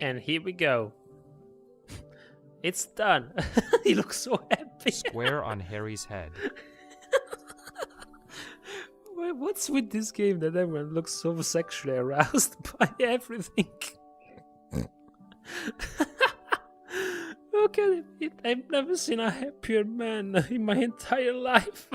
And here we go. It's done. He looks so happy. Square on Harry's head. What's with this game that everyone looks so sexually aroused by everything? Look at it. I've never seen a happier man in my entire life.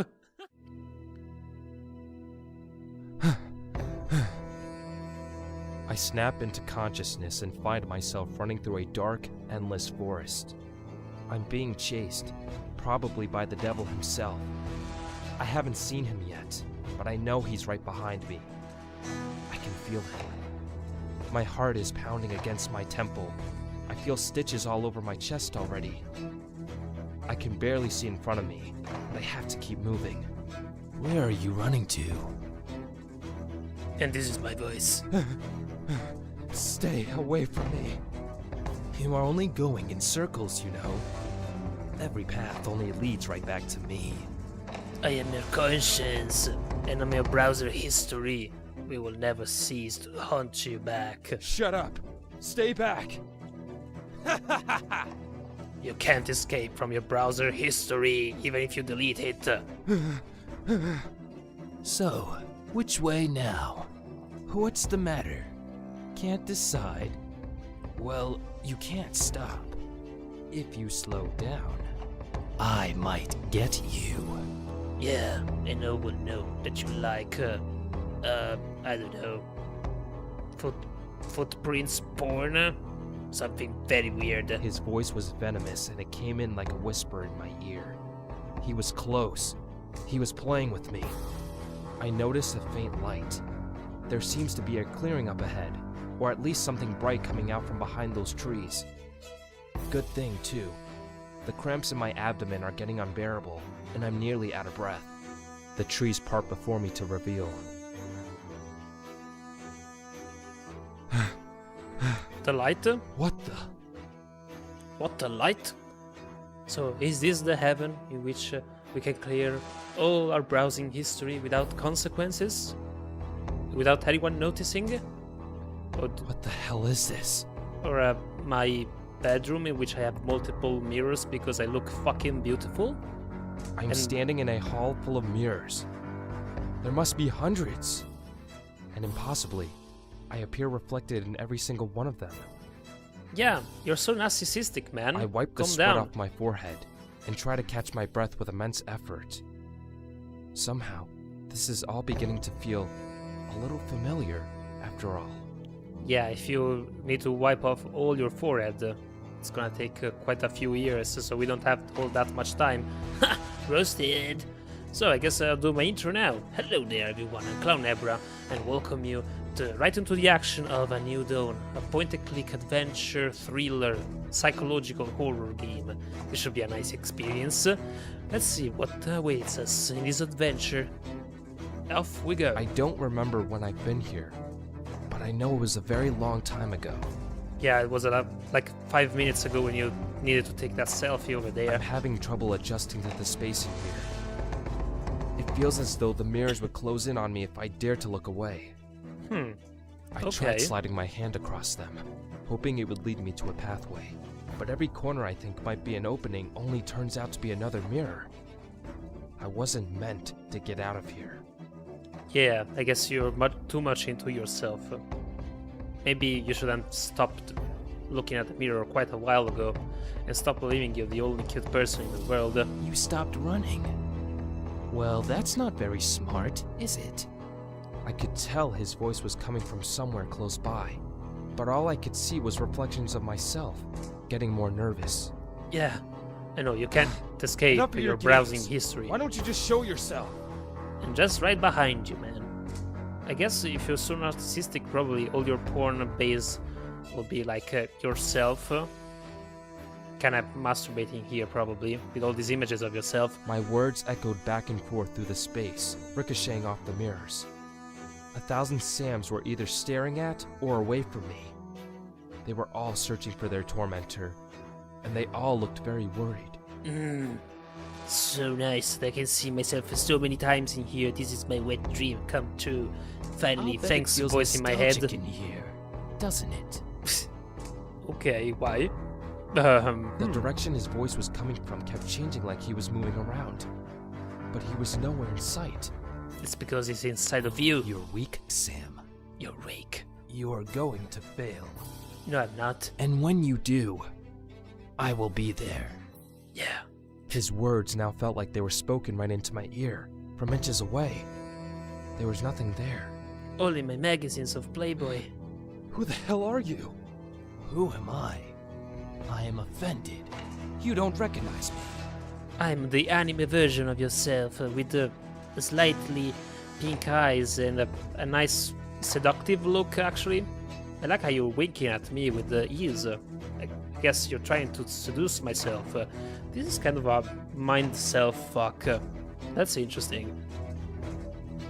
I snap into consciousness and find myself running through a dark, endless forest. I'm being chased, probably by the devil himself. I haven't seen him yet, but I know he's right behind me. I can feel him. My heart is pounding against my temple. I feel stitches all over my chest already. I can barely see in front of me, but I have to keep moving. Where are you running to? And this is my voice. Stay away from me. You are only going in circles, you know. Every path only leads right back to me. I am your conscience, and I'm your browser history. We will never cease to haunt you back. Shut up! Stay back! You can't escape from your browser history, even if you delete it. So, which way now? What's the matter? Can't decide. Well, you can't stop. If you slow down, I might get you. Yeah, and no one know that you like, I don't know, footprints porn? Something very weird. his voice was venomous and it came in like a whisper in my ear. He was close. He was playing with me. I noticed a faint light. There seems to be a clearing up ahead, or at least something bright coming out from behind those trees. Good thing, too. The cramps in my abdomen are getting unbearable, and I'm nearly out of breath. The trees part before me to reveal. The light? What the? What, the light? So, is this the heaven in which we can clear all our browsing history without consequences? Without anyone noticing? What the hell is this? Or my bedroom in which I have multiple mirrors because I look fucking beautiful? I'm standing in a hall full of mirrors. There must be hundreds. And impossibly, I appear reflected in every single one of them. Yeah, you're so narcissistic, man. I wipe the Calm sweat down. off my forehead and try to catch my breath with immense effort. Somehow, this is all beginning to feel a little familiar after all. Yeah, if you need to wipe off all your forehead, it's gonna take quite a few years, so we don't have all that much time. Ha! Roasted! So I guess I'll do my intro now. Hello there everyone, I'm Clown Nebula, and welcome you right into the action of A New Dawn, a point-and-click adventure, thriller, psychological horror game. It should be a nice experience. Let's see what awaits us in this adventure. Off we go. I don't remember when I've been here, but I know it was a very long time ago. Yeah, it was like 5 minutes ago when you needed to take that selfie over there. I'm having trouble adjusting to the space in here. It feels as though the mirrors would close in on me if I dared to look away. I tried sliding my hand across them, hoping it would lead me to a pathway. But every corner I think might be an opening only turns out to be another mirror. I wasn't meant to get out of here. Yeah, I guess you're too much into yourself. Maybe you should have stopped looking at the mirror quite a while ago and stop believing you're the only cute person in the world. You stopped running. Well, that's not very smart, is it? I could tell his voice was coming from somewhere close by, but all I could see was reflections of myself, getting more nervous. Yeah, I know, you can't escape Enough of your your browsing games. history. Why don't you just show yourself? And just right behind you, man. I guess if you're so narcissistic, probably all your porn base will be like yourself. Kind of masturbating here, probably, with all these images of yourself. My words echoed back and forth through the space, ricocheting off the mirrors. 1,000 Sams were either staring at or away from me. They were all searching for their tormentor, and they all looked very worried. So nice that I can see myself so many times in here. This is my wet dream come true. Finally, I'll bet thanks, it feels voice in my head. nostalgic in here, doesn't it? Okay, why? The direction his voice was coming from kept changing like he was moving around. But he was nowhere in sight. It's because he's inside of you. You're weak, Sam. You're weak. You're going to fail. No, I'm not. And when you do, I will be there. Yeah. His words now felt like they were spoken right into my ear, from inches away. There was nothing there. Only my magazines of Playboy. Who the hell are you? Who am I? I am offended. You don't recognize me. I'm the anime version of yourself with the slightly pink eyes and a nice seductive look, actually. I like how you're winking at me with the ears. I guess you're trying to seduce myself. This is kind of a mind self fuck. That's interesting.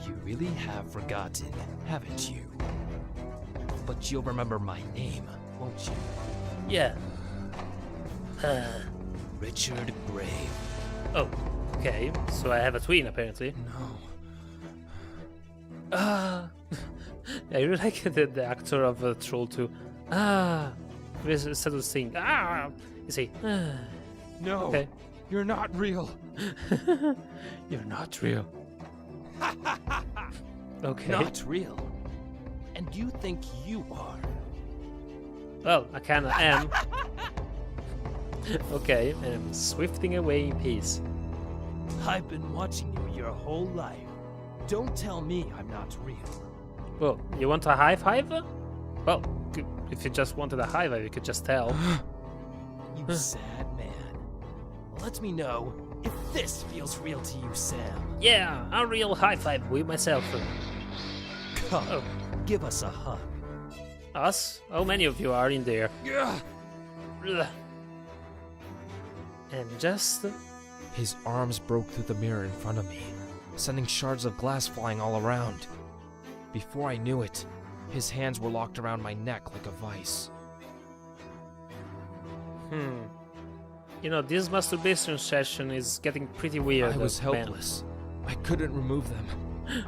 You really have forgotten, haven't you? But you'll remember my name, won't you? Yeah. Richard Grave. Oh, okay. So I have a twin, apparently. No. Ah. I really like the actor of Troll 2. Ah. Instead of saying ah, you say ah. No. Okay. You're not real. You're not real. Okay. Not real. And you think you are. Well, I kinda am. Okay, and I'm swifting away in peace. I've been watching you your whole life. Don't tell me I'm not real. Well, you want a high five? Well, if you just wanted a high five, you could just tell. You sad man. Let me know if this feels real to you, Sam. Yeah, a real high five with myself. Come, Oh. give us a hug. Us? How many of you are in there? Ugh. And just... His arms broke through the mirror in front of me, sending shards of glass flying all around. Before I knew it, his hands were locked around my neck like a vice. You know, this masturbation session is getting pretty weird. I was man. helpless. I couldn't remove them.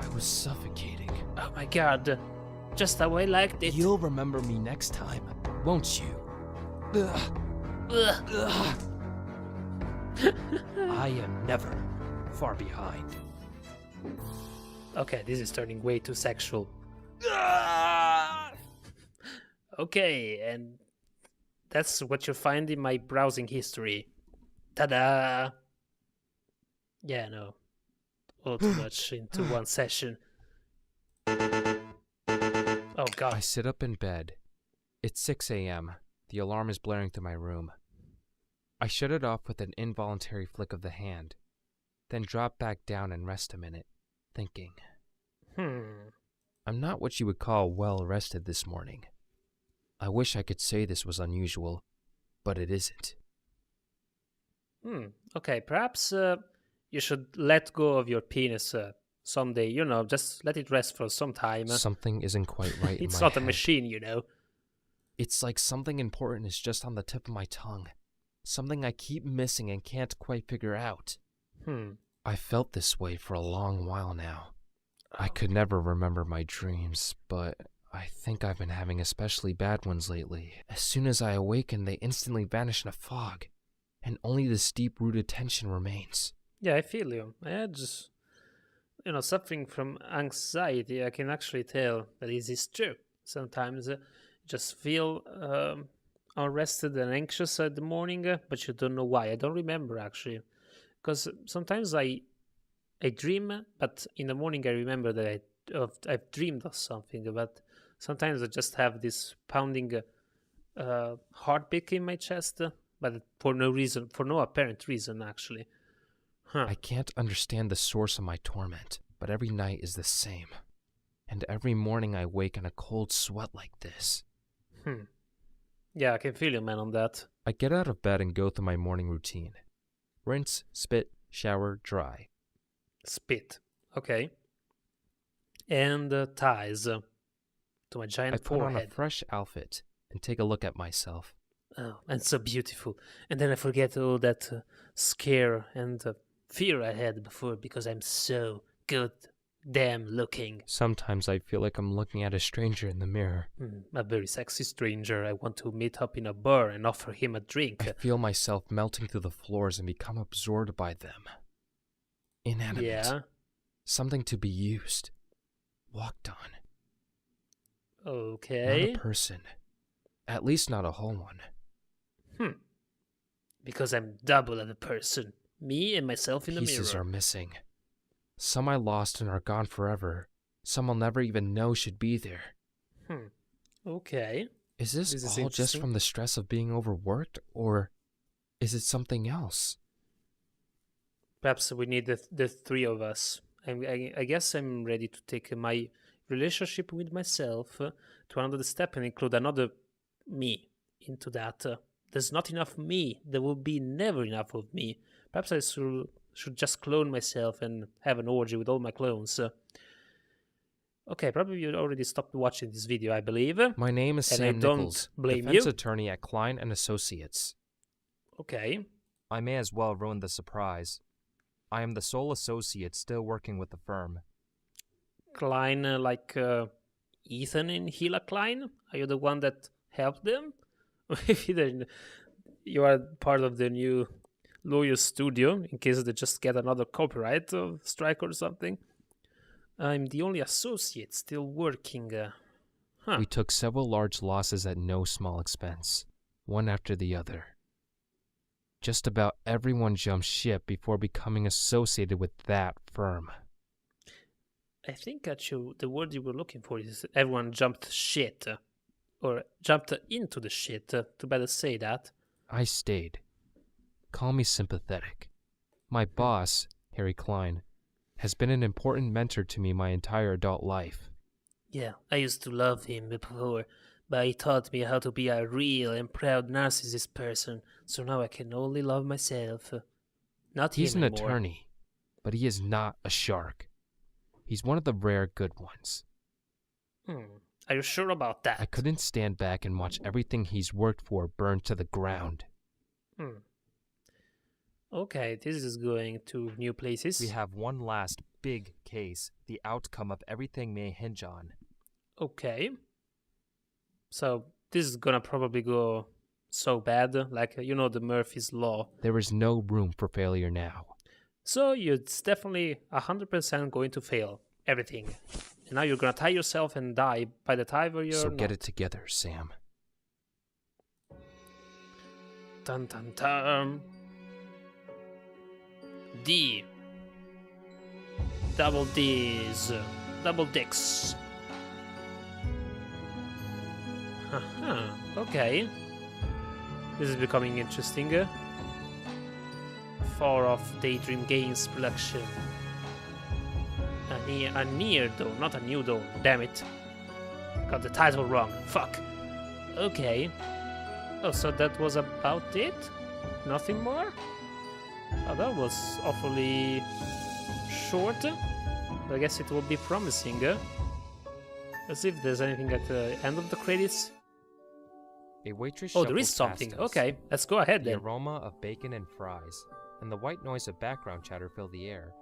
I was suffocating. Oh my god. Just how I liked it. You'll remember me next time, won't you? Ugh. Ugh. I am never far behind. Okay, this is turning way too sexual. Okay, and that's what you find in my browsing history. Ta-da! Yeah, no. All too much into one session. Oh I god. sit up in bed. It's 6 a.m. The alarm is blaring through my room. I shut it off with an involuntary flick of the hand, then drop back down and rest a minute, thinking. I'm not what you would call well rested this morning. I wish I could say this was unusual, but it isn't. Okay, perhaps you should let go of your penis someday. You know, just let it rest for some time. Something isn't quite right in It's my not a head. machine, you know. It's like something important is just on the tip of my tongue. Something I keep missing and can't quite figure out. I felt this way for a long while now. I could never remember my dreams, but I think I've been having especially bad ones lately. As soon as I awaken, they instantly vanish in a fog, and only this deep-rooted tension remains. Yeah, I feel you. I just, suffering from anxiety, I can actually tell that this is true. Sometimes you just feel unrested and anxious at the morning, but you don't know why. I don't remember, actually. Because sometimes I dream, but in the morning I remember that I've dreamed of something. But sometimes I just have this pounding heartbeat in my chest, but for no reason, for no apparent reason, actually. I can't understand the source of my torment, but every night is the same. And every morning I wake in a cold sweat like this. Yeah, I can feel you, man, on that. I get out of bed and go through my morning routine. Rinse, spit, shower, dry. Spit. Okay. And ties to my giant I put on a forehead. fresh outfit and take a look at myself. Oh, and so beautiful. And then I forget all that scare and fear I had before because I'm so good damn looking. Sometimes I feel like I'm looking at a stranger in the mirror. A very sexy stranger. I want to meet up in a bar and offer him a drink. I feel myself melting through the floors and become absorbed by them. Inanimate. Yeah. Something to be used. Walked on. Okay. Not a person. At least not a whole one. Because I'm double of a person. Me and myself in the Pieces mirror. are missing. Some I lost and are gone forever. Some I'll never even know should be there. Okay. Is this This is all just interesting. from the stress of being overworked, or is it something else? Perhaps we need the three of us. I guess I'm ready to take my relationship with myself to another step and include another me into that. There's not enough me. There will be never enough of me. Perhaps I should just clone myself and have an orgy with all my clones. Okay, probably you already stopped watching this video, I believe. My name is And Sam I don't Nichols, blame defense you. attorney at Klein and Associates. Okay. I may as well ruin the surprise. I am the sole associate still working with the firm. Klein, like Ethan and Hila Klein? Are you the one that helped them? If you are part of the new lawyer studio, in case they just get another copyright strike or something. I'm the only associate still working. We took several large losses at no small expense, one after the other. Just about everyone jumped ship before becoming associated with that firm. I think actually the word you were looking for is everyone jumped shit. Or jumped into the shit, to better say that. I stayed. Call me sympathetic. My boss, Harry Klein, has been an important mentor to me my entire adult life. Yeah, I used to love him before, but he taught me how to be a real and proud narcissist person, so now I can only love myself. Not He's him an anymore. attorney, but he is not a shark. He's one of the rare good ones. Are you sure about that? I couldn't stand back and watch everything he's worked for burn to the ground. Okay, this is going to new places. We have one last big case the outcome of everything may hinge on. Okay. So this is gonna probably go so bad, like the Murphy's Law. There is no room for failure now. So it's definitely 100% going to fail everything. And now you're gonna tie yourself and die by the time where you're So not. get it together, Sam. Dun dun dun. D. Double D's. Double dicks. Okay. This is becoming interesting. Far Off Daydream Games production. A near though, not a new though. Damn it. Got the title wrong. Fuck. Okay. Oh, so that was about it? Nothing more? Oh, that was awfully short. But I guess it will be promising. Let's see if there's anything at the end of the credits. A waitress Oh, there is shuffles past something. us. Okay, let's go ahead The then. aroma of bacon and fries, and the white noise of background chatter fill the air.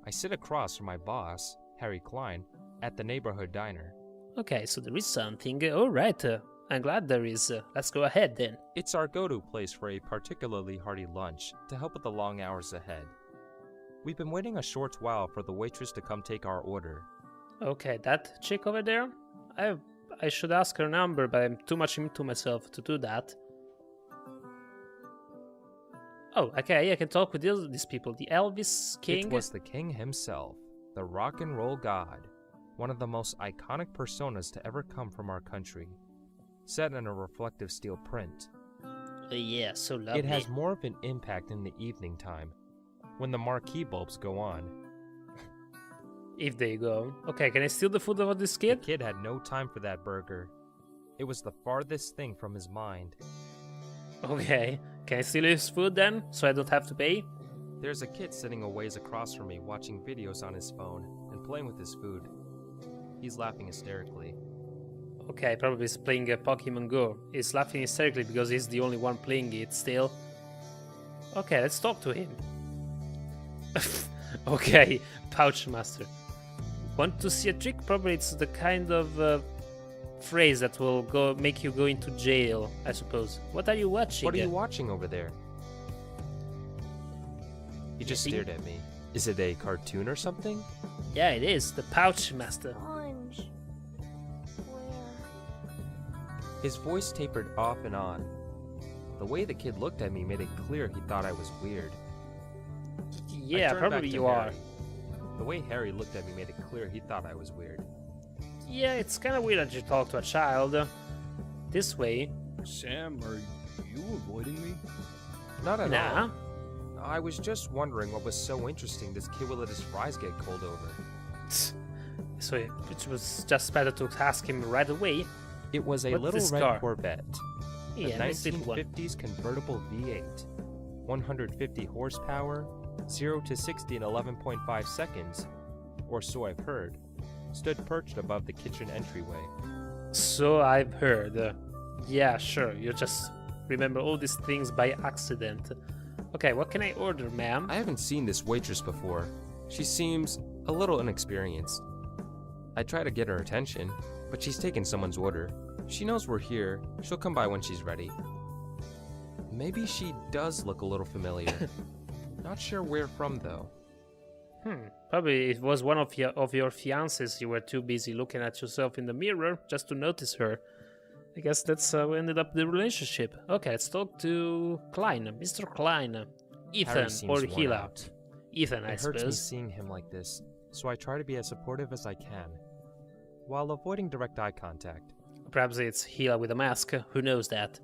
I sit across from my boss, Harry Klein, at the neighborhood diner. Okay, so there is something. Alright, I'm glad there is. Let's go ahead then. It's our go-to place for a particularly hearty lunch to help with the long hours ahead. We've been waiting a short while for the waitress to come take our order. Okay, that chick over there? I should ask her number, but I'm too much into myself to do that. Oh, okay, I can talk with these people. The Elvis King? It was the king himself, the rock and roll god, one of the most iconic personas to ever come from our country, set in a reflective steel print. Yeah, so lovely. It has more of an impact in the evening time, when the marquee bulbs go on. If they go. Okay, can I steal the food of this The kid? kid had no time for that burger. It was the farthest thing from his mind. Okay, can I steal his food then, so I don't have to pay? There's a kid sitting a ways across from me watching videos on his phone and playing with his food. He's laughing hysterically. Okay, probably he's playing Pokemon Go. He's laughing hysterically because he's the only one playing it still. Okay, let's talk to him. Okay, Pouch Master. Want to see a trick? Probably it's the kind of phrase that will make you go into jail, I suppose. What are you watching? What are you watching over there? He just see? stared at me. Is it a cartoon or something? Yeah, it is. The Pouch Master. Sponge. Where? His voice tapered off and on. The way the kid looked at me made it clear he thought I was weird. I Yeah, turned back probably to you are. Harry. The way Harry looked at me made it clear he thought I was weird. Yeah, it's kind of weird that you talk to a child this way. Sam, are you avoiding me? Not at Nah. all. I was just wondering what was so interesting this kid would let his fries get cold over. So it was just better to ask him right away. It was a What's little this red car? Corvette. A Yeah, nice little one. 1950s convertible V8. 150 horsepower, 0 to 60 in 11.5 seconds, or so I've heard, stood perched above the kitchen entryway. So I've heard. Yeah, sure. You just remember all these things by accident. Okay, what can I order, ma'am? I haven't seen this waitress before. She seems a little inexperienced. I try to get her attention, but she's taken someone's order. She knows we're here. She'll come by when she's ready. Maybe she does look a little familiar. Not sure where from, though. Probably it was one of your fiancés. You were too busy looking at yourself in the mirror just to notice her. I guess that's how we ended up the relationship. Okay, let's talk to Klein. Mr. Klein. Harry Ethan seems or worn Hila. out. Ethan, I It hurts me suppose. seeing him like this, so I try to be as supportive as I can, while avoiding direct eye contact. Perhaps it's Hila with a mask. Who knows that?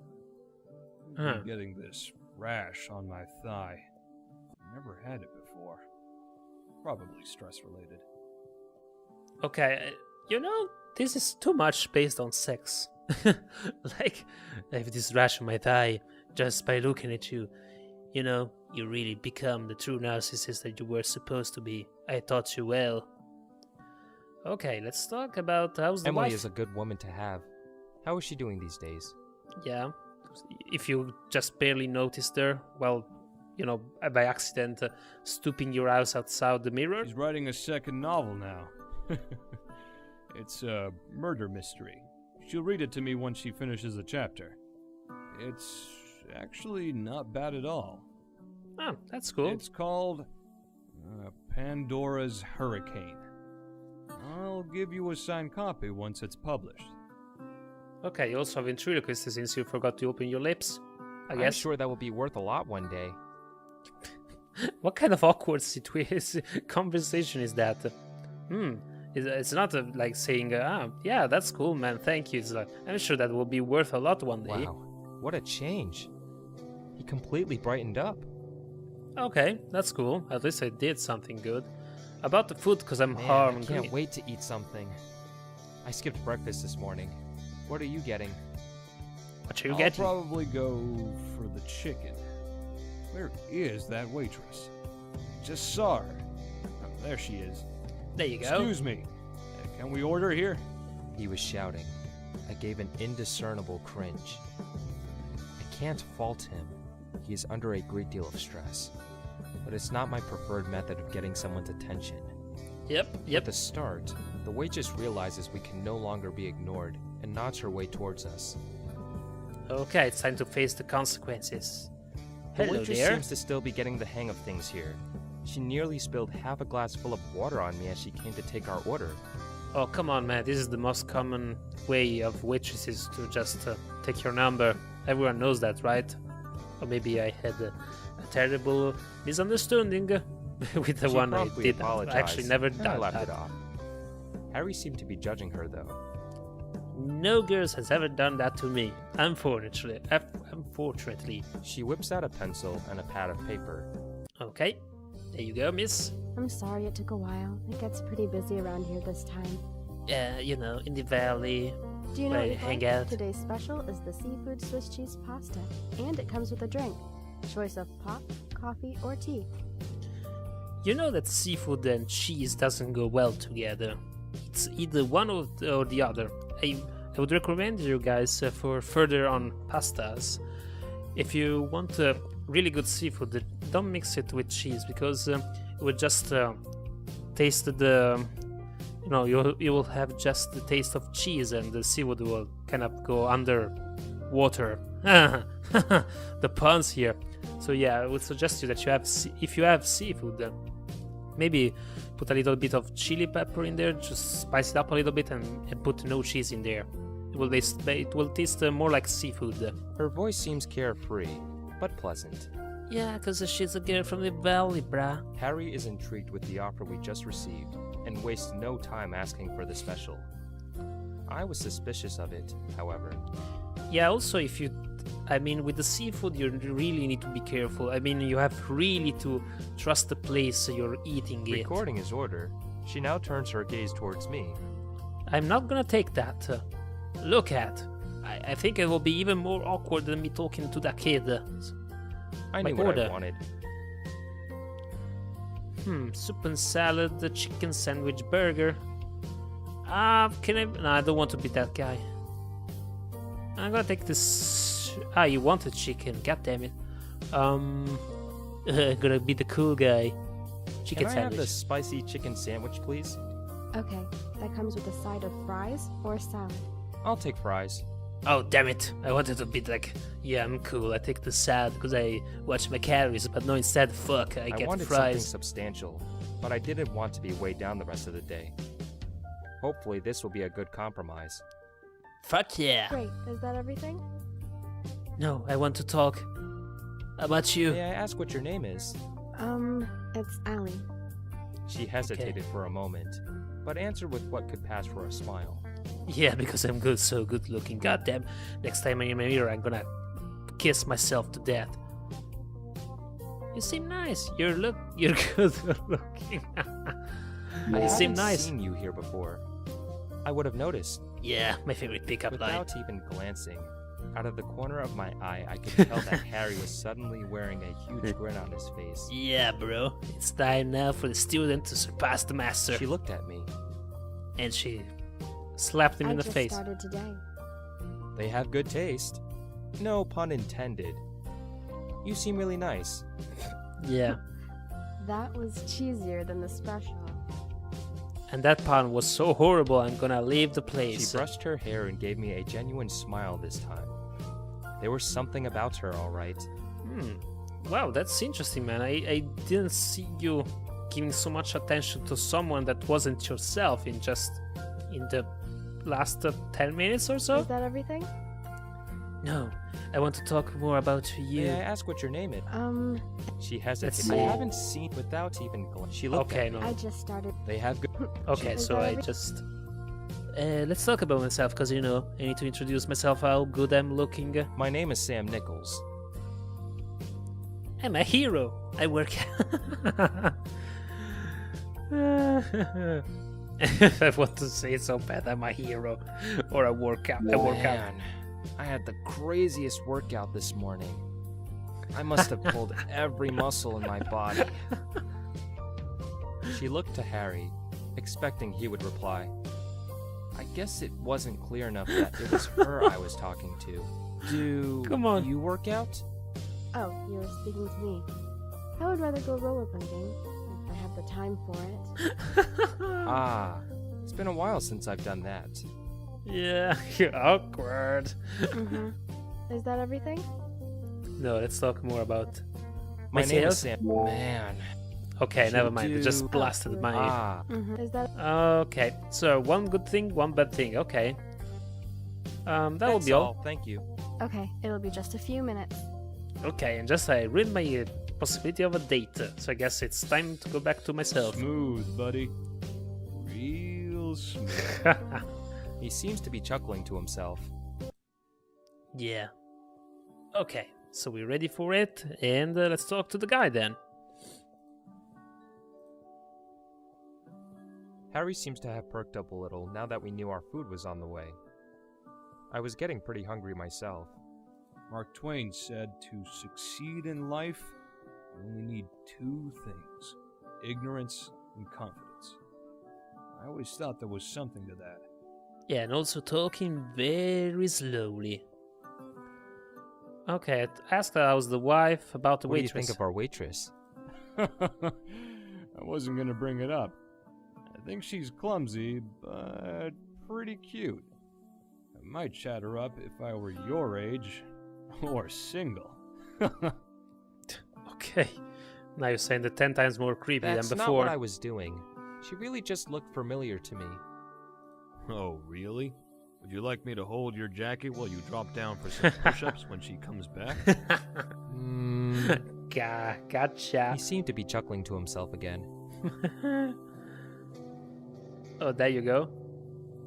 Huh. I'm getting this rash on my thigh. Never had it before. Probably stress related. Okay, this is too much based on sex. Like, I have this rash on my thigh just by looking at you. You really become the true narcissist that you were supposed to be. I taught you well. Okay, let's talk about how's the Emily wife. is a good woman to have. How is she doing these days? Yeah, if you just barely noticed her, well, by accident, stooping your eyes outside the mirror. She's writing a second novel now. It's a murder mystery. She'll read it to me once she finishes a chapter. It's actually not bad at all. Oh, that's cool. It's called Pandora's Hurricane. I'll give you a signed copy once it's published. Okay, you also have ventriloquist since you forgot to open your lips, I I'm guess. sure that will be worth a lot one day. What kind of awkward conversation is that? It's not like saying, yeah, that's cool, man, thank you. It's like, I'm sure that will be worth a lot one day. Wow, what a change. He completely brightened up. Okay, that's cool. At least I did something good. About the food, because I'm Man, I hungry. can't wait to eat something. I skipped breakfast this morning. What are you getting? What are you I'll getting? probably go for the chicken. Where is that waitress? Just saw her. Oh, there she is. There you go. Excuse me. Can we order here? He was shouting. I gave an indiscernible cringe. I can't fault him. He is under a great deal of stress. But it's not my preferred method of getting someone's attention. Yep. At the start, the waitress realizes we can no longer be ignored and nods her way towards us. Okay, it's time to face the consequences. The Hello waitress there. seems to still be getting the hang of things here. She nearly spilled half a glass full of water on me as she came to take our order. Oh, come on, man. This is the most common way of waitresses to just take your number. Everyone knows that, right? Or maybe I had a terrible misunderstanding with the She one I promptly did. apologized, I actually never and I done laughed that. it off. Harry seemed to be judging her, though. No girls has ever done that to me. Unfortunately. She whips out a pencil and a pad of paper. Okay. There you go, miss. I'm sorry it took a while. It gets pretty busy around here this time. In the valley. Do you know Right, what you'd hang like? out. Today's special is the seafood Swiss cheese pasta, and it comes with a drink. Choice of pop, coffee, or tea. You know that seafood and cheese doesn't go well together. It's either one or the other. I would recommend you guys for further on pastas. If you want really good seafood, don't mix it with cheese because it would just taste the you know, you will have just the taste of cheese, and the seafood will kind of go under water. The puns here. So yeah, I would suggest you that if you have seafood, maybe put a little bit of chili pepper in there, just spice it up a little bit, and put no cheese in there. It will taste more like seafood. Her voice seems carefree, but pleasant. Yeah, cause she's a girl from the valley, brah. Harry is intrigued with the offer we just received, and wastes no time asking for the special. I was suspicious of it, however. Yeah, also with the seafood, you really need to be careful. I mean, you have really to trust the place you're eating it. Recording his order, she now turns her gaze towards me. I'm not gonna take that. Look at. I think it will be even more awkward than me talking to that kid. I My knew what order. I wanted. Soup and salad, the chicken sandwich burger. Can I? No, I don't want to be that guy. I'm gonna take this. You wanted chicken? God damn it. Gonna be the cool guy. Chicken Can I sandwich. have the spicy chicken sandwich, please? Okay, that comes with a side of fries or salad. I'll take fries. Oh damn it! I wanted to be like, yeah, I'm cool. I take the salad because I watch my calories, but no, instead, fuck, I get wanted something fries. substantial, but I didn't want to be weighed down the rest of the day. Hopefully, this will be a good compromise. Fuck yeah! Great, is that everything? No, I want to talk. How about you? May I ask what your name is? It's Allie. She hesitated for a moment, but answered with what could pass for a smile. Yeah, because I'm good, so good looking. Goddamn! Next time I'm in my mirror, I'm gonna kiss myself to death. You seem nice. You're good looking. I You seem haven't nice. seen you here before. I would have noticed. Yeah, my favorite pickup line. Without even glancing, out of the corner of my eye, I could tell that Harry was suddenly wearing a huge grin on his face. Yeah, bro. It's time now for the student to surpass the master. She looked at me. And she slapped him in the just face. started today. They have good taste. No pun intended. You seem really nice. Yeah. That was cheesier than the special. And that pun was so horrible, I'm gonna leave the place. She brushed her hair and gave me a genuine smile this time. There was something about her, all right. Wow, that's interesting, man. I didn't see you giving so much attention to someone that wasn't yourself in the last 10 minutes or so. Is that everything? No, I want to talk more about you. May I ask what your name is? She Let's hesitated. see. I haven't seen without even She looked Okay, at me. no. I just started. They have good. Okay, Is so that I every- just... let's talk about myself, because, I need to introduce myself, how good I'm looking. My name is Sam Nichols. I'm a hero. I work... I want to say it so bad, I'm a hero. Or I work out. Man, I had the craziest workout this morning. I must have pulled every muscle in my body. She looked to Harry, expecting he would reply. I guess it wasn't clear enough that it was her I was talking to. Come on. You work out? Oh, you were speaking to me. I would rather go rollerblading if I have the time for it. Ah, it's been a while since I've done that. Yeah, you're awkward. Is that everything? No, let's talk more about My name is myself. Sam. Man. Okay, Should never mind. I just do- blasted my... Ah, Is that? Okay, so one good thing, one bad thing. Okay. That will that's be all. all. Thank you. Okay, it'll be just a few minutes. Okay, and just I ruined my possibility of a date, so I guess it's time to go back to myself. Smooth, buddy. Real smooth. He seems to be chuckling to himself. Yeah. Okay, so we're ready for it, and let's talk to the guy then. Harry seems to have perked up a little now that we knew our food was on the way. I was getting pretty hungry myself. Mark Twain said to succeed in life, you only need two things: ignorance and confidence. I always thought there was something to that. Yeah, and also talking very slowly. Okay, I asked her how's the wife, about the What do you waitress. think of our waitress? I wasn't going to bring it up. I I think she's clumsy, but pretty cute. I might chat her up if I were your age, or single. Okay. Now you're saying that 10 times more creepy That's than not before. what I was doing. She really just looked familiar to me. Oh, really? Would you like me to hold your jacket while you drop down for some push-ups when she comes back? Gotcha. He seemed to be chuckling to himself again. Oh, there you go.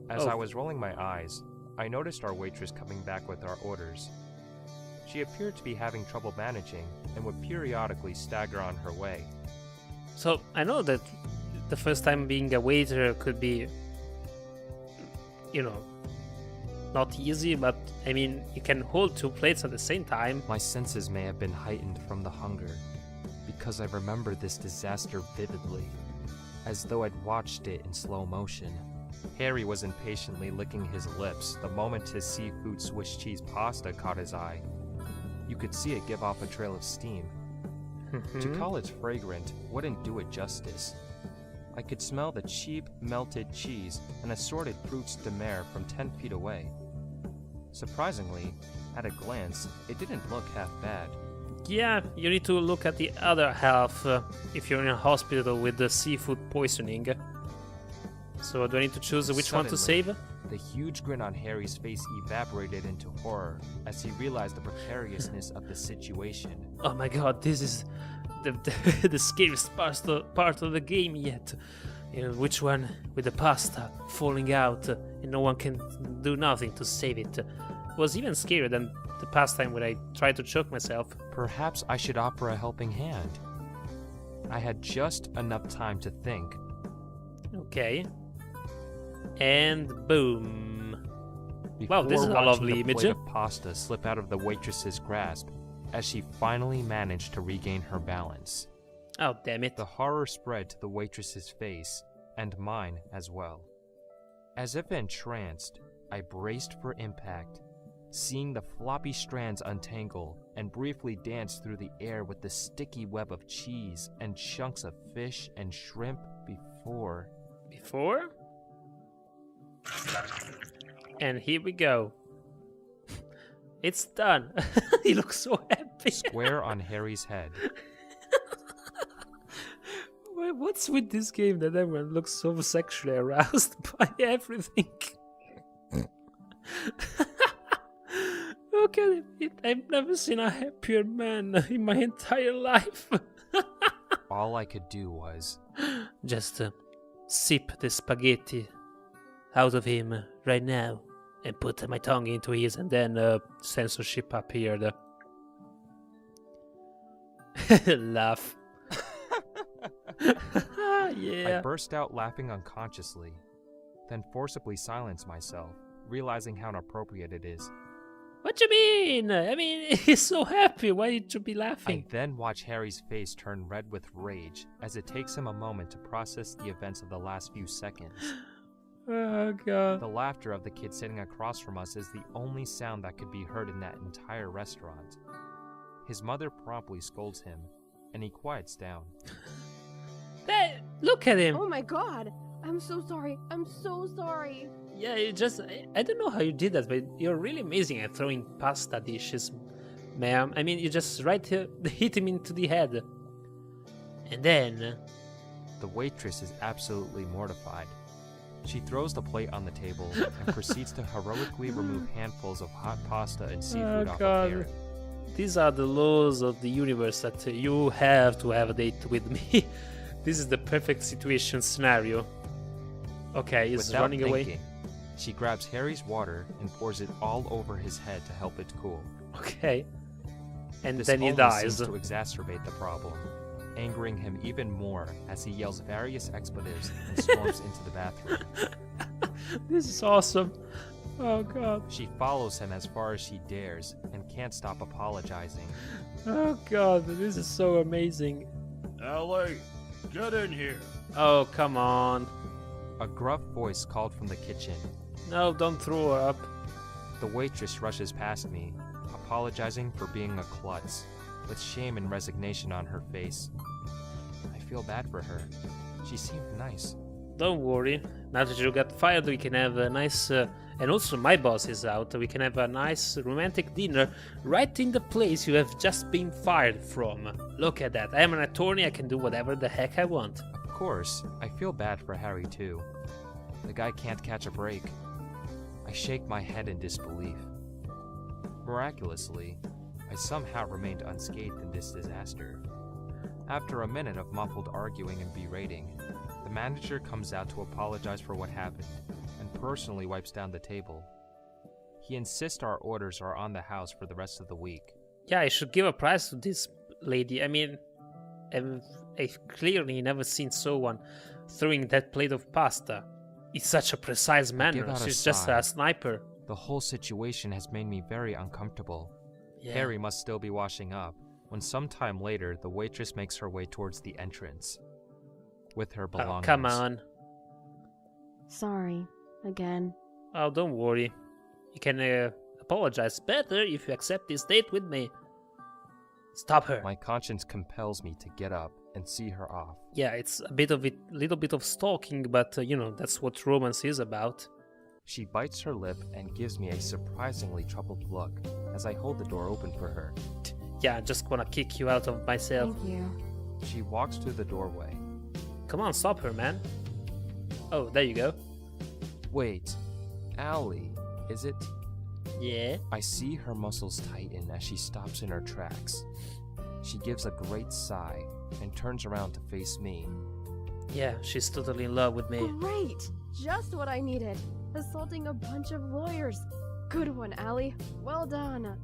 As Oh. I was rolling my eyes, I noticed our waitress coming back with our orders. She appeared to be having trouble managing and would periodically stagger on her way. So, I know that the first time being a waiter could be, you know, not easy, but I mean, you can hold 2 plates at the same time. My senses may have been heightened from the hunger, because I remember this disaster vividly, as though I'd watched it in slow motion. Harry was impatiently licking his lips the moment his seafood Swiss cheese pasta caught his eye. You could see it give off a trail of steam. To call it fragrant wouldn't do it justice. I could smell the cheap, melted cheese and assorted fruits de mer from 10 feet away. Surprisingly, at a glance, it didn't look half bad. Yeah, you need to look at the other half if you're in a hospital with the seafood poisoning. So do I need to choose which one to Suddenly, save? The huge grin on Harry's face evaporated into horror as he realized the precariousness of the situation. Oh my god, this is the scariest part of the game yet. You know, which one with the pasta falling out and no one can do nothing to save it. Was even scarier than the past time when I tried to choke myself. Perhaps I should offer a helping hand. I had just enough time to think. Okay. And boom. Wow, this before is a watching lovely the image. plate of pasta slip out of the waitress's grasp as she finally managed to regain her balance. Oh, damn it. The horror spread to the waitress's face, and mine as well. As if entranced, I braced for impact, seeing the floppy strands untangle and briefly dance through the air with the sticky web of cheese and chunks of fish and shrimp before. Before? And here we go. It's done. He looks so happy. Square on Harry's head. What's with this game that everyone looks so sexually aroused by everything? Look at it. I've never seen a happier man in my entire life. All I could do was... Just sip the spaghetti out of him right now and put my tongue into his, and then censorship appeared. Laugh. Yeah. I burst out laughing unconsciously, then forcibly silenced myself, realizing how inappropriate it is. What you mean? I mean, he's so happy. Why should you be I laughing? then watch Harry's face turn red with rage as it takes him a moment to process the events of the last few seconds. Oh, God. The laughter of the kid sitting across from us is the only sound that could be heard in that entire restaurant. His mother promptly scolds him, and he quiets down. Hey, look at him. Oh my god! I'm so sorry. I'm so sorry. Yeah, I don't know how you did that, but you're really amazing at throwing pasta dishes, ma'am. I mean, you just hit him into the head. And then... The waitress is absolutely mortified. She throws the plate on the table and proceeds to heroically remove handfuls of hot pasta and seafood off of Harry. These are the laws of the universe that you have to have a date with me. This is the perfect situation scenario. Okay, he's Without running away. thinking, she grabs Harry's water and pours it all over his head to help it cool. Okay. And This then he only dies. seems to exacerbate the problem, angering him even more as he yells various expletives and storms into the bathroom. This is awesome. Oh, God. She follows him as far as she dares and can't stop apologizing. Oh, God. This is so amazing. Ellie, get in here. Oh, come on. A gruff voice called from the kitchen. No, don't throw her up. The waitress rushes past me, apologizing for being a klutz, with shame and resignation on her face. I feel bad for her. She seemed nice. don't worry. Now that you got fired, we can have a nice... and also my boss is out. We can have a nice romantic dinner right in the place you have just been fired from. Look at that. I am an attorney. I can do whatever the heck I want. Of course, I feel bad for Harry too. The guy can't catch a break. I shake my head in disbelief. Miraculously, I somehow remained unscathed in this disaster. After a minute of muffled arguing and berating, the manager comes out to apologize for what happened and personally wipes down the table. He insists our orders are on the house for the rest of the week. Yeah, I should give a prize to this lady. I mean, I've clearly never seen someone throwing that plate of pasta in such a precise manner. She's just a sniper. The whole situation has made me very uncomfortable. Yeah. Harry must still be washing up, when sometime later the waitress makes her way towards the entrance with her belongings. Oh, come on. Sorry, again. Oh, don't worry. You can apologize better if you accept this date with me. Stop her. My conscience compels me to get up and see her off. Yeah, it's a little bit of stalking, but that's what romance is about. She bites her lip and gives me a surprisingly troubled look as I hold the door open for her. Yeah, I just wanna kick you out of myself. Thank you. She walks through the doorway. Come on, stop her, man. Oh, there you go. Wait, Allie, is it? Yeah? I see her muscles tighten as she stops in her tracks. She gives a great sigh and turns around to face me. Yeah, she's totally in love with me. Great! Just what I needed. Assaulting a bunch of lawyers. Good one, Allie. Well done.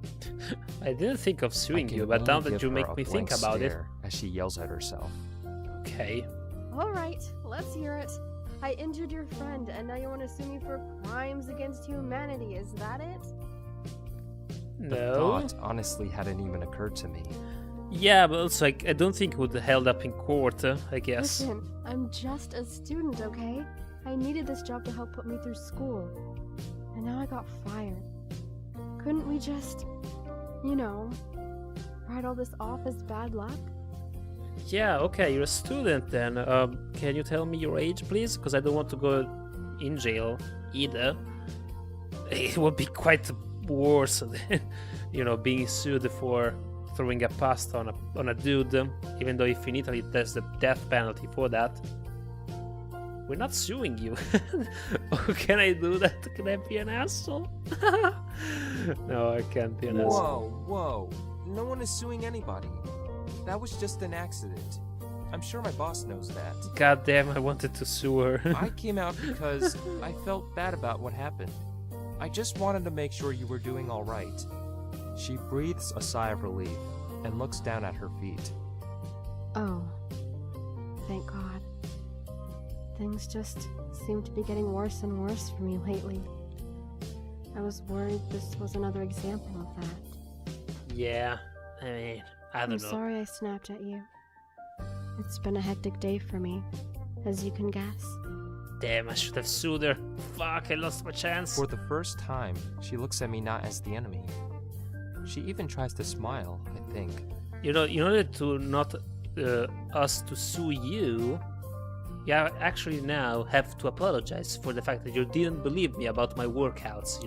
I didn't think of suing you, but now that you make me think about it... As she yells at herself. Okay. Alright, let's hear it. I injured your friend, and now you want to sue me for crimes against humanity, is that it? The No. thought honestly hadn't even occurred to me. Yeah, but also I don't think it would held up in court, I guess. Listen, I'm just a student, okay? I needed this job to help put me through school. And now I got fired. Couldn't we just, write all this off as bad luck? Yeah, okay, you're a student then. Can you tell me your age, please? Because I don't want to go in jail either. It would be quite worse than, being sued for throwing a pasta on a dude. Even though if in Italy there's the death penalty for that. We're not suing you. Oh, can I do that? Can I be an asshole? No, I can't be an asshole. Whoa. No one is suing anybody. That was just an accident. I'm sure my boss knows that. God damn, I wanted to sue her. I came out because I felt bad about what happened. I just wanted to make sure you were doing all right. She breathes a sigh of relief and looks down at her feet. Oh, thank God. Things just seem to be getting worse and worse for me lately. I was worried this was another example of that. Yeah, I mean, I don't I'm know. sorry I snapped at you. It's been a hectic day for me, as you can guess. Damn, I should have sued her. Fuck, I lost my chance. For the first time, she looks at me not as the enemy. She even tries to smile, I think. In order to not us to sue you, you actually now have to apologize for the fact that you didn't believe me about my workouts,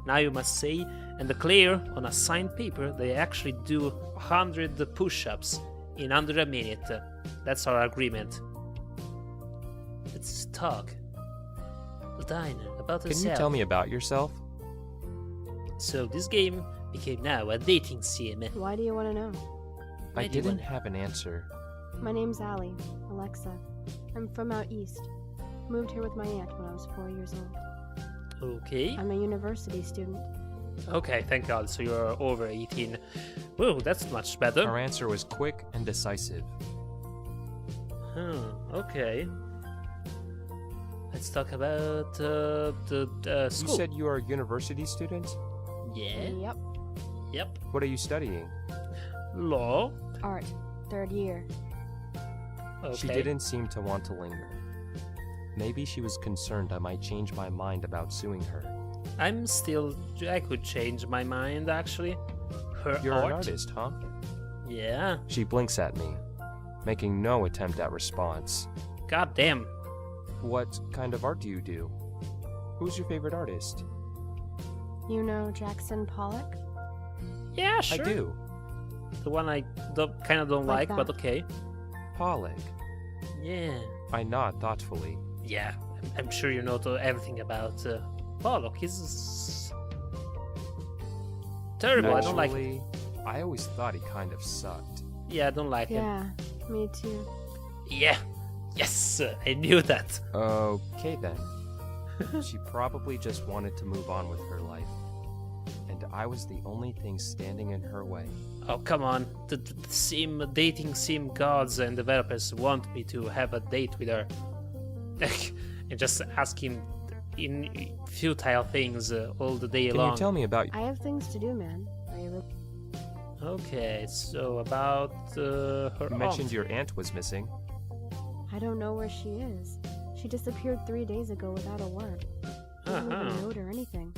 Now you must say and declare on a signed paper that I actually do 100 push-ups in under a minute. That's our agreement. Let's talk. Diner, about yourself. Can you tell me about yourself? So this game became now a dating sim. Why do you want to know? I Why do you didn't wanna- have an answer. My name's Allie, Alexa. I'm from out east. Moved here with my aunt when I was 4 years old. Okay. I'm a university student. Okay, thank God. So you're over 18. Whoa, that's much better. Her answer was quick and decisive. Okay. Let's talk about the school. You said you are a university student? Yeah. Yep. What are you studying? Law. Art. 3rd year. Okay. She didn't seem to want to linger. Maybe she was concerned I might change my mind about suing her. I could change my mind actually. Her You're art. an artist, huh? Yeah. She blinks at me, making no attempt at response. God damn. What kind of art do you do? Who's your favorite artist? You know Jackson Pollock? Yeah, sure. I do. The one I kind of don't Like like, but that. okay. Pollock. Yeah. I nod thoughtfully. Yeah, I'm sure you know everything about Pollock. He's terrible. I don't like him. Actually, I always thought he kind of sucked. Yeah, I don't like him. Yeah, me too. Yeah. Yes, I knew that. Okay then. She probably just wanted to move on with her life. And I was the only thing standing in her way. Oh, come on. The dating sim gods and developers want me to have a date with her. And just asking in futile things all the day Can long. you tell me about I have things to do, man. Are you really? Okay, so about her You mentioned aunt. your aunt was missing. I don't know where she is. She disappeared 3 days ago without a word. Didn't leave Uh-huh. a note or anything.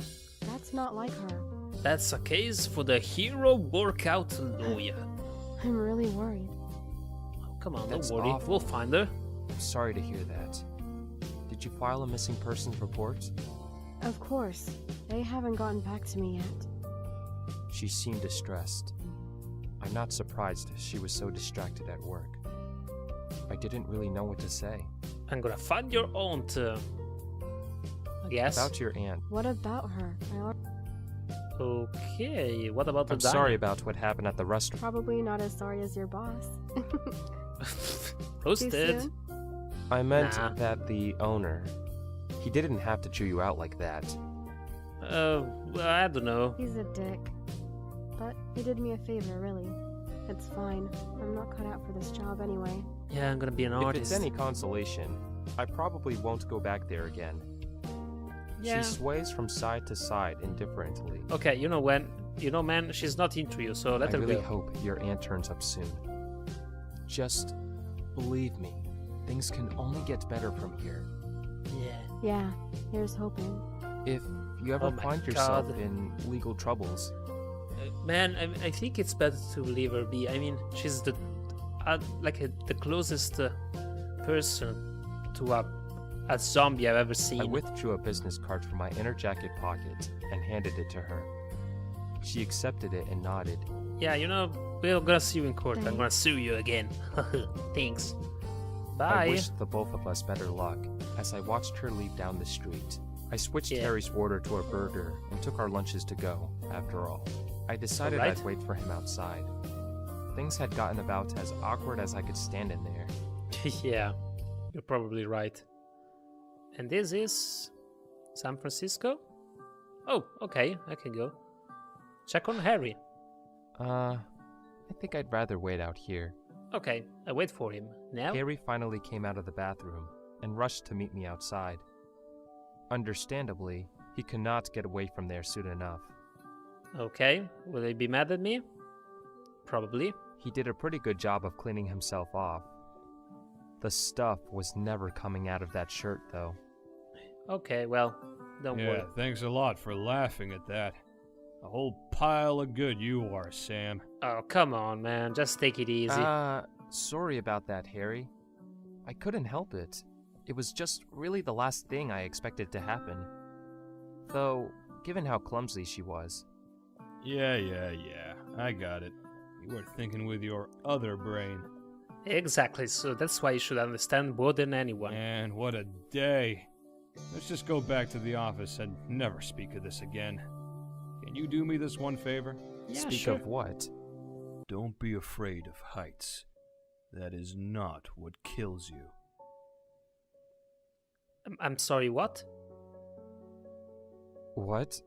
That's not like her. That's a case for the hero workout lawyer. I'm really worried. Oh, come on, That's don't worry. awful. We'll find her. I'm sorry to hear that. Did you file a missing persons report? Of course. They haven't gotten back to me yet. She seemed distressed. I'm not surprised she was so distracted at work. I didn't really know what to say. I'm gonna find your aunt. I guess. About your aunt. What about her? Okay, what about the I'm sorry about what happened at the restaurant. Probably not as sorry as your boss. Too Roasted. soon? I meant Nah. that the owner. He didn't have to chew you out like that. Well, I don't know. He's a dick. But he did me a favor, really. It's fine. I'm not cut out for this job anyway. Yeah, I'm gonna be an If artist. it's any consolation, I probably won't go back there again. Yeah. She sways from side to side indifferently. Okay, you know man, she's not into you, so let I her really go. hope your aunt turns up soon. Just believe me, things can only get better from here. Yeah. Yeah, here's hoping. If you ever Oh my find yourself God. in legal troubles, Man, I think it's better to leave her be. I mean, she's the the closest person to a zombie I've ever seen. I withdrew a business card from my inner jacket pocket and handed it to her. She accepted it and nodded. Yeah, we're gonna see you in court. I'm Thanks. gonna sue you again. Thanks. I Bye. wished the both of us better luck as I watched her leave down the street. I switched Yeah. Harry's order to a burger and took our lunches to go, after all. I decided Alright. I'd wait for him outside. Things had gotten about as awkward as I could stand in there. Yeah, you're probably right. And this is San Francisco? Oh, okay, I can go. Check on Harry. I think I'd rather wait out here. Okay, I wait for him. Now? Harry finally came out of the bathroom and rushed to meet me outside. Understandably, he could not get away from there soon enough. Okay, will he be mad at me? Probably. He did a pretty good job of cleaning himself off. The stuff was never coming out of that shirt, though. Okay, well, don't Yeah, worry. thanks a lot for laughing at that. A whole pile of good you are, Sam. Oh, come on, man. Just take it easy. Sorry about that, Harry. I couldn't help it. It was just really the last thing I expected to happen. Though, given how clumsy she was. Yeah, I got it. You were thinking with your other brain. Exactly, so that's why you should understand more than anyone. Man, what a day. Let's just go back to the office and never speak of this again. Can you do me this one favor? Yeah, Speak sure. of what? Don't be afraid of heights. That is not what kills you. I'm sorry, what? What?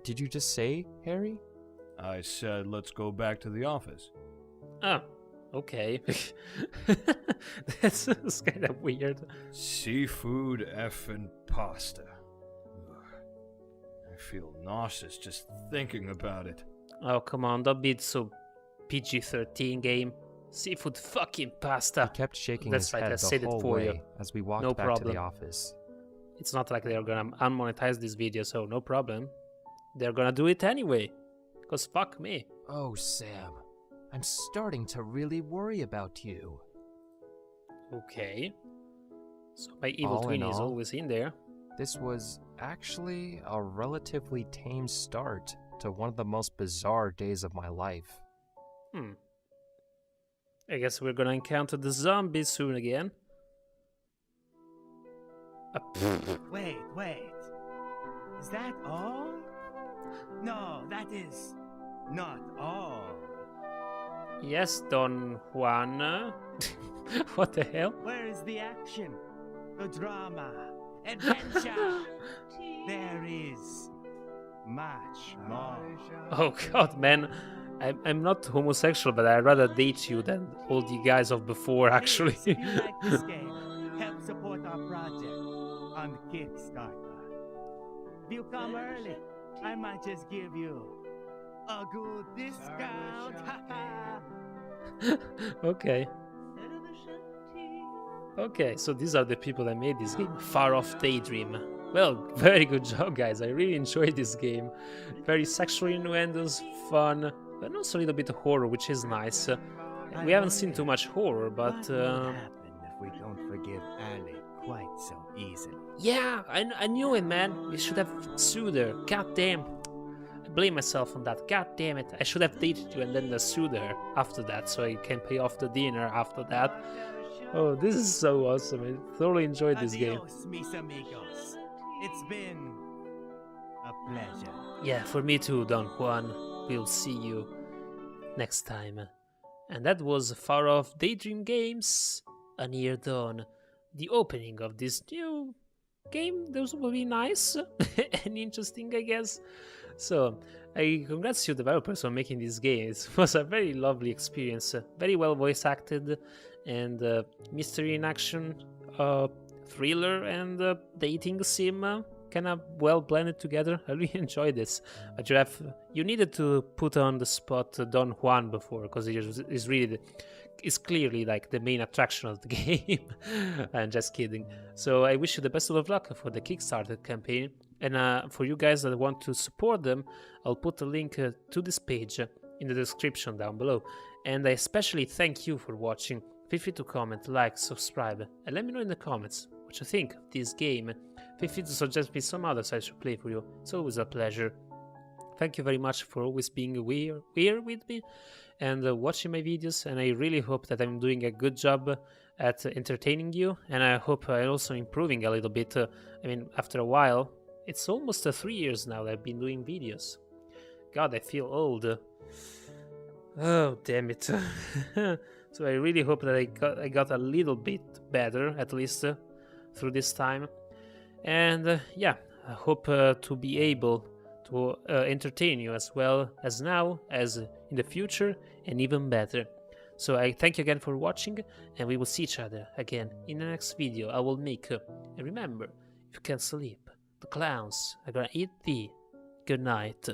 Did you just say, Harry? I said let's go back to the office. Oh, okay. That's kind of weird. Seafood effing pasta. Ugh. I feel nauseous just thinking about it. Oh, come on, don't be so PG-13 game. Seafood fucking He pasta. kept shaking That's his right, I head said the it whole for you. way as we walked No back to problem. the office. It's not like they're gonna unmonetize this video, so no problem. They're gonna do it anyway. Cause fuck me. Oh, Sam. I'm starting to really worry about you. Okay. So my evil All in twin is all, always in there. This was actually a relatively tame start to one of the most bizarre days of my life. I guess we're gonna encounter the zombies soon again. Wait. Is that all? No, that is not all. Yes, Don Juan. What the hell? Where is the action? The drama? Adventure? There is much more. Oh god, man. I'm not homosexual, but I'd rather date you than all the guys of before, actually. Please, if you like this game, help support our project on Kickstarter. If you come early, I might just give you a good discount. Okay. Okay, so these are the people that made this game. Far Off Daydream. Well, very good job, guys. I really enjoyed this game. Very sexual innuendos, fun, and also a little bit of horror, which is nice. We haven't seen too much horror, but What will happen if we don't forgive Ali quite so easily? yeah, I knew it, man. We should have sued her. God damn. I blame myself on that. God damn it. I should have dated you and then sued her after that, so I can pay off the dinner after that. Oh, this is so awesome. I thoroughly enjoyed this game. Adios, mis amigos. It's been a pleasure. Yeah, for me too, Don Juan. We'll see you next time. And that was Far Off Daydream Games, A Near Dawn. The opening of this new game, those will be nice and interesting, I guess. So, I congrats to developers on making this game. It was a very lovely experience, very well voice acted, and mystery in action, thriller, and dating sim. Kind of well blended together. I really enjoyed this. But you needed to put on the spot Don Juan before, because he's clearly like the main attraction of the game. I'm just kidding. So I wish you the best of luck for the Kickstarter campaign, and for you guys that want to support them, I'll put a link to this page in the description down below. And I especially thank you for watching. Feel free to comment, like, subscribe, and let me know in the comments what you think of this game. Feel free to suggest me some others I should play for you. It's always a pleasure. Thank you very much for always being here with me and watching my videos, and I really hope that I'm doing a good job at entertaining you, and I hope I'm also improving a little bit. I mean, after a while, it's almost 3 years now that I've been doing videos. God, I feel old. Oh, damn it. So I really hope that I got a little bit better, at least through this time. And yeah, I hope to be able to entertain you as well as now, as in the future, and even better. So I thank you again for watching, and we will see each other again in the next video I will make. And remember, if you can't sleep, the clowns are gonna eat thee. Good night.